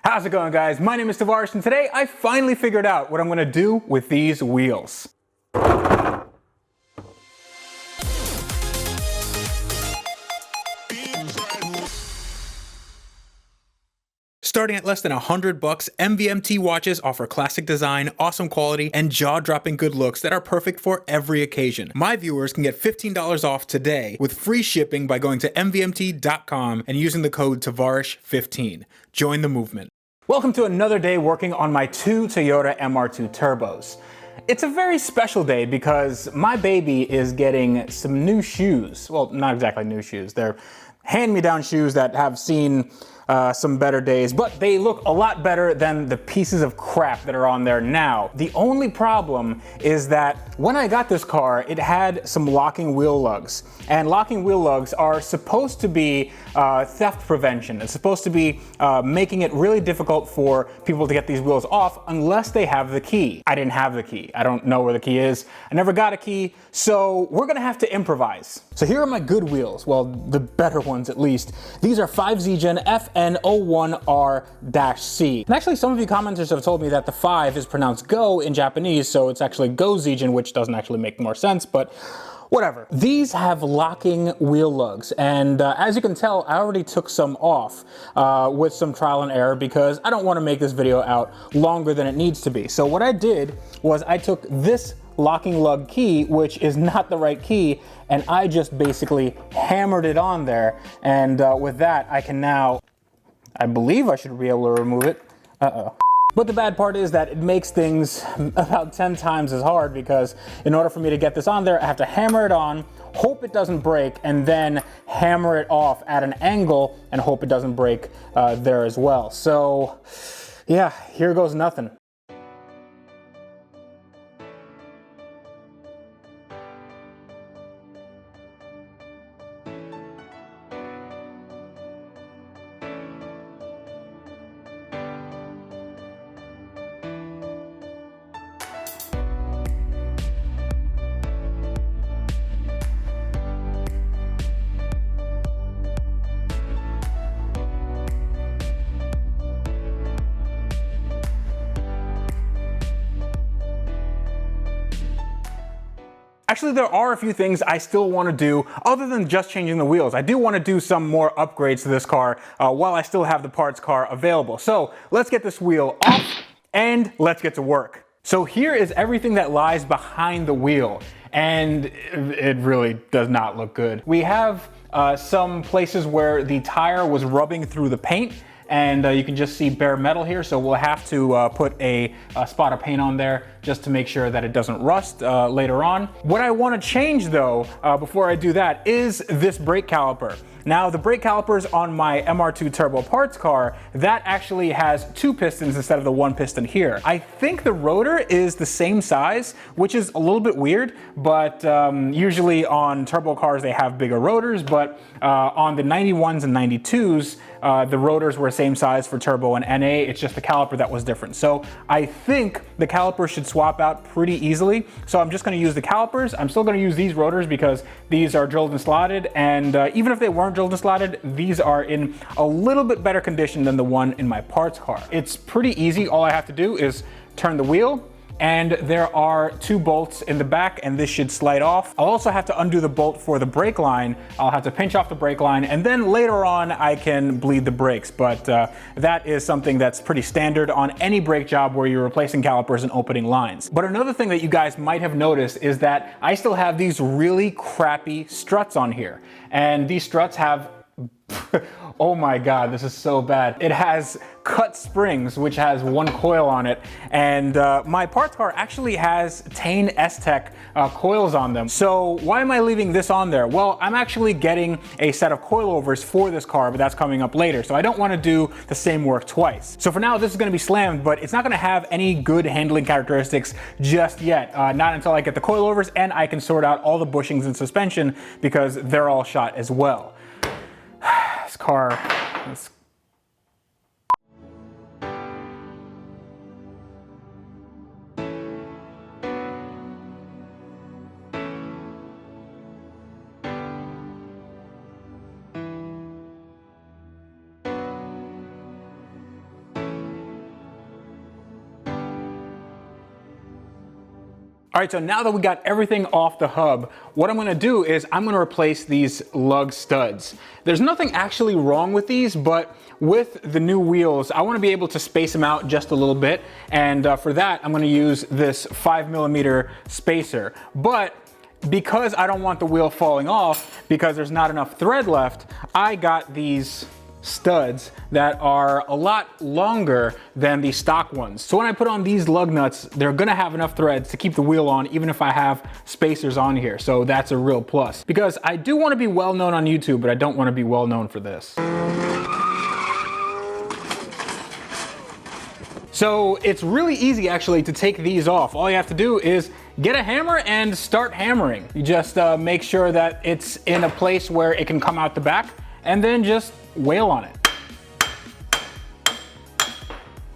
How's it going, guys? My name is Tavarish, and today I finally figured out what I'm going to do with these wheels. Starting at less than $100, MVMT watches offer classic design, awesome quality, and jaw-dropping good looks that are perfect for every occasion. My viewers can get $15 off today with free shipping by going to mvmt.com and using the code Tavarish15. Join the movement. Welcome to another day working on my two Toyota MR2 turbos. It's a very special day because my baby is getting some new shoes. Well, not exactly new shoes. They're hand-me-down shoes that have seen some better days, but they look a lot better than the pieces of crap that are on there now. The only problem is that when I got this car, it had some locking wheel lugs. And locking wheel lugs are supposed to be theft prevention. It's supposed to be making it really difficult for people to get these wheels off unless they have the key. I didn't have the key. I don't know where the key is. I never got a key, so we're gonna have to improvise. So here are my good wheels. Well, the better ones at least. These are 5Z-Gen FN01R-C. And actually some of you commenters have told me that the 5 is pronounced go in Japanese, so it's actually Go-Z-Gen, which doesn't actually make more sense, but whatever. These have locking wheel lugs, and as you can tell, I already took some off with some trial and error because I don't want to make this video out longer than it needs to be. So what I did was I took this locking lug key, which is not the right key, and I just basically hammered it on there, and with that I can now, I believe I should be able to remove it. But the bad part is that it makes things about 10 times as hard because in order for me to get this on there, I have to hammer it on, hope it doesn't break, and then hammer it off at an angle and hope it doesn't break there as well. So yeah, here goes nothing. Actually, there are a few things I still want to do other than just changing the wheels. I do want to do some more upgrades to this car while I still have the parts car available. So let's get this wheel off and let's get to work. So here is everything that lies behind the wheel, and it really does not look good. We have some places where the tire was rubbing through the paint, and you can just see bare metal here, so we'll have to put a spot of paint on there just to make sure that it doesn't rust later on. What I want to change though, before I do that, is this brake caliper. Now the brake calipers on my MR2 turbo parts car, that actually has 2 pistons instead of the 1 piston here. I think the rotor is the same size, which is a little bit weird, but usually on turbo cars they have bigger rotors, but on the 91s and 92s, the rotors were same size for turbo and NA, it's just the caliper that was different. So I think the caliper should swap out pretty easily. So I'm just gonna use the calipers. I'm still gonna use these rotors because these are drilled and slotted, and even if they weren't drilled and slotted, these are in a little bit better condition than the one in my parts car. It's pretty easy. All I have to do is turn the wheel, and there are 2 bolts in the back, and this should slide off. I'll also have to undo the bolt for the brake line. I'll have to pinch off the brake line, and then later on I can bleed the brakes, but that is something that's pretty standard on any brake job where you're replacing calipers and opening lines. But another thing that you guys might have noticed is that I still have these really crappy struts on here, and these struts have oh my god, this is so bad. It has cut springs, which has 1 coil on it, and my parts car actually has Tane S-Tech coils on them. So why am I leaving this on there? Well, I'm actually getting a set of coilovers for this car, but that's coming up later, so I don't want to do the same work twice. So for now, this is going to be slammed, but it's not going to have any good handling characteristics just yet. Not until I get the coilovers and I can sort out all the bushings and suspension, because they're all shot as well. This car is All right, so now that we got everything off the hub, what I'm gonna do is I'm gonna replace these lug studs. There's nothing actually wrong with these, but with the new wheels, I wanna be able to space them out just a little bit. And for that, I'm gonna use this 5mm spacer. But because I don't want the wheel falling off, because there's not enough thread left, I got these studs that are a lot longer than the stock ones. So when I put on these lug nuts, they're gonna have enough threads to keep the wheel on, even if I have spacers on here. So that's a real plus. Because I do wanna be well known on YouTube, but I don't wanna be well known for this. So it's really easy actually to take these off. All you have to do is get a hammer and start hammering. You just make sure that it's in a place where it can come out the back, and then just wail on it.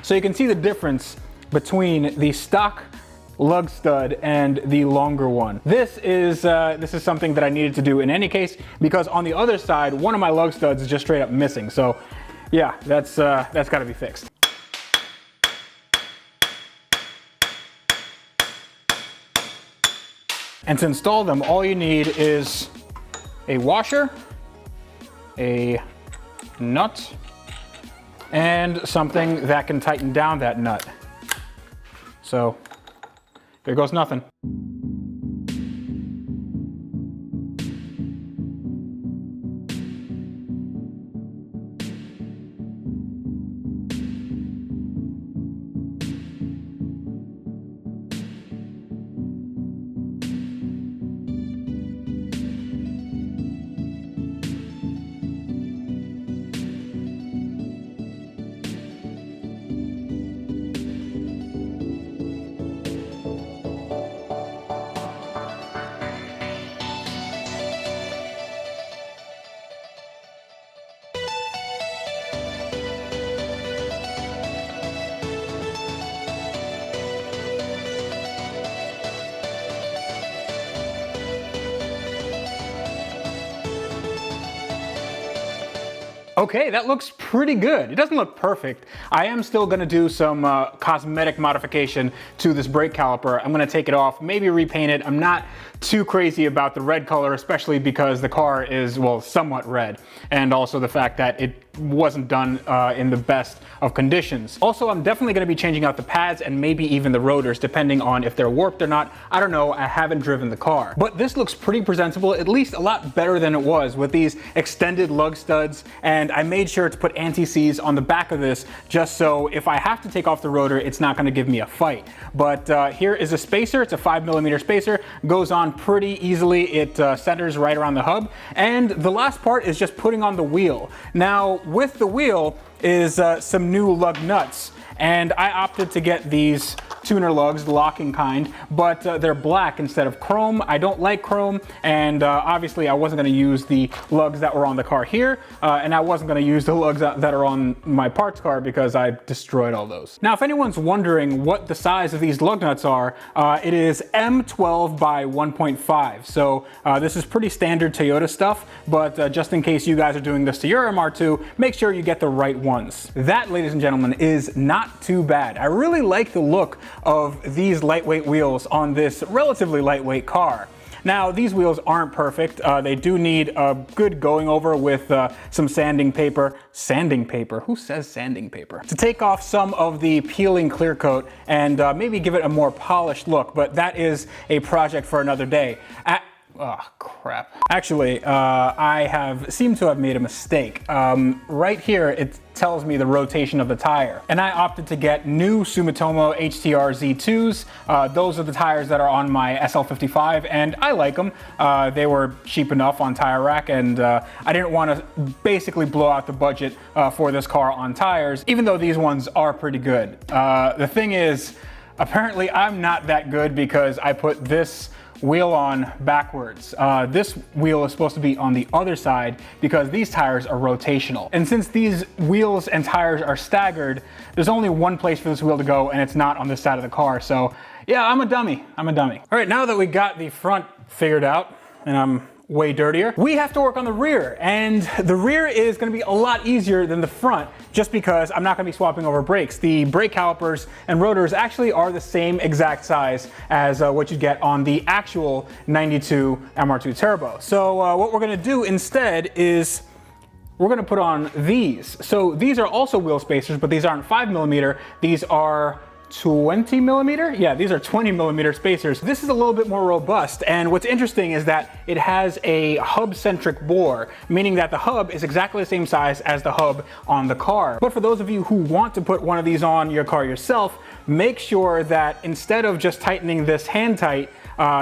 So you can see the difference between the stock lug stud and the longer one. This is something that I needed to do in any case, because on the other side, one of my lug studs is just straight up missing. So yeah, that's gotta be fixed. And to install them, all you need is a washer, a nut, and something that can tighten down that nut. So there goes nothing. Okay, that looks pretty good. It doesn't look perfect. I am still gonna do some cosmetic modification to this brake caliper. I'm gonna take it off, maybe repaint it. I'm not too crazy about the red color, especially because the car is, well, somewhat red. And also the fact that it wasn't done in the best of conditions. Also, I'm definitely gonna be changing out the pads and maybe even the rotors, depending on if they're warped or not. I don't know, I haven't driven the car. But this looks pretty presentable, at least a lot better than it was with these extended lug studs. And I made sure to put anti-seize on the back of this, just so if I have to take off the rotor, it's not gonna give me a fight. But here is a spacer, it's a 5mm spacer, goes on pretty easily. It centers right around the hub. And the last part is just putting on the wheel. Now, with the wheel is some new lug nuts, and I opted to get these tuner lugs, the locking kind, but they're black instead of chrome. I don't like chrome, and obviously I wasn't gonna use the lugs that were on the car here, and I wasn't gonna use the lugs that are on my parts car because I destroyed all those. Now, if anyone's wondering what the size of these lug nuts are, it is M12 by 1.5. So this is pretty standard Toyota stuff, but just in case you guys are doing this to your MR2, make sure you get the right ones. That, ladies and gentlemen, is not too bad. I really like the look of these lightweight wheels on this relatively lightweight car. Now, these wheels aren't perfect. They do need a good going over with some sanding paper. Sanding paper? Who says sanding paper? To take off some of the peeling clear coat and maybe give it a more polished look, but that is a project for another day. Oh, crap. Actually, I seem to have made a mistake. Right here, it tells me the rotation of the tire. And I opted to get new Sumitomo HTR Z2s. Those are the tires that are on my SL55, and I like them. They were cheap enough on Tire Rack, and I didn't want to basically blow out the budget for this car on tires, even though these ones are pretty good. The thing is, apparently I'm not that good because I put this wheel on backwards. This wheel is supposed to be on the other side because these tires are rotational. And since these wheels and tires are staggered, there's only one place for this wheel to go, and it's not on this side of the car. So yeah, I'm a dummy. I'm a dummy. All right, now that we got the front figured out, and I'm way dirtier. We have to work on the rear, and the rear is going to be a lot easier than the front just because I'm not going to be swapping over brakes. The brake calipers and rotors actually are the same exact size as what you get on the actual 92 MR2 Turbo. So what we're going to do instead is we're going to put on these. So these are also wheel spacers, but these aren't 5mm. These are 20mm? Yeah, these are 20mm spacers. This is a little bit more robust, and what's interesting is that it has a hub-centric bore, meaning that the hub is exactly the same size as the hub on the car. But for those of you who want to put one of these on your car yourself, make sure that instead of just tightening this hand tight,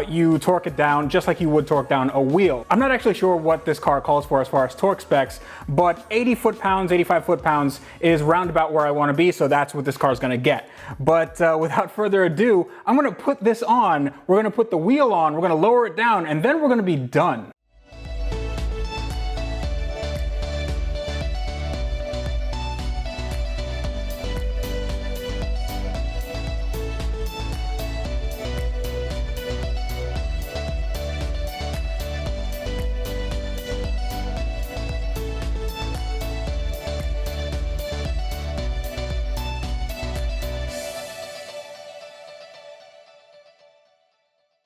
you torque it down just like you would torque down a wheel. I'm not actually sure what this car calls for as far as torque specs, but 80 foot-pounds, 85 foot-pounds is roundabout where I want to be, so that's what this car is going to get. But without further ado, I'm going to put this on, we're going to put the wheel on, we're going to lower it down, and then we're going to be done.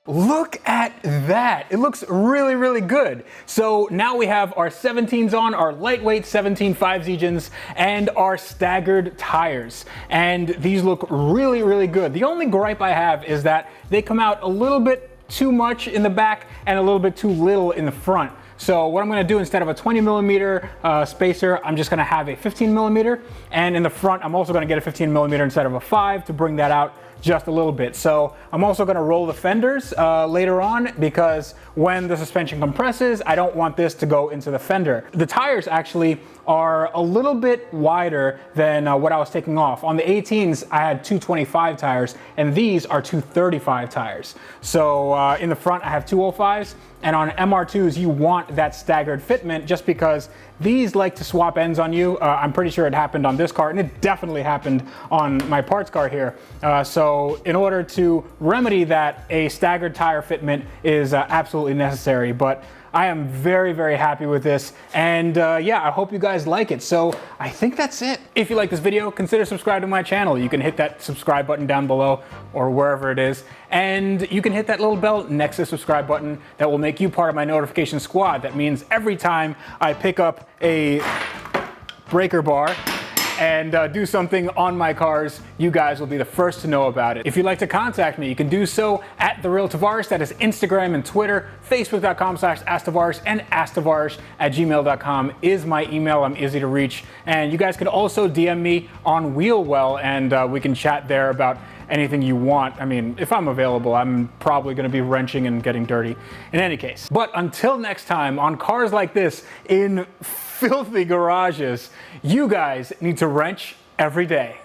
Look at that. It looks really, really good. So now we have our 17s on, our lightweight 17 5Z and our staggered tires. And these look really, really good. The only gripe I have is that they come out a little bit too much in the back and a little bit too little in the front. So what I'm going to do, instead of a 20mm spacer, I'm just going to have a 15mm, and in the front I'm also going to get a 15mm instead of a 5 to bring that out just a little bit. So I'm also going to roll the fenders later on, because when the suspension compresses, I don't want this to go into the fender. The tires actually are a little bit wider than what I was taking off. On the 18s, I had 225 tires, and these are 235 tires. So in the front, I have 205s, and on MR2s, you want that staggered fitment just because these like to swap ends on you. I'm pretty sure it happened on this car, and it definitely happened on my parts car here. So in order to remedy that, a staggered tire fitment is absolutely necessary. But I am very, very happy with this, and yeah, I hope you guys like it. So I think that's it. If you like this video, consider subscribing to my channel. You can hit that subscribe button down below or wherever it is, and you can hit that little bell next to the subscribe button that will make you part of my notification squad. That means every time I pick up a breaker bar and do something on my cars, you guys will be the first to know about it. If you'd like to contact me, you can do so at @TheRealTavarish. That is Instagram and Twitter. Facebook.com/AskTavarish and AskTavarish@gmail.com is my email. I'm easy to reach. And you guys can also DM me on Wheelwell, and we can chat there about anything you want. I mean, if I'm available, I'm probably going to be wrenching and getting dirty in any case. But until next time, on cars like this in filthy garages, you guys need to wrench every day.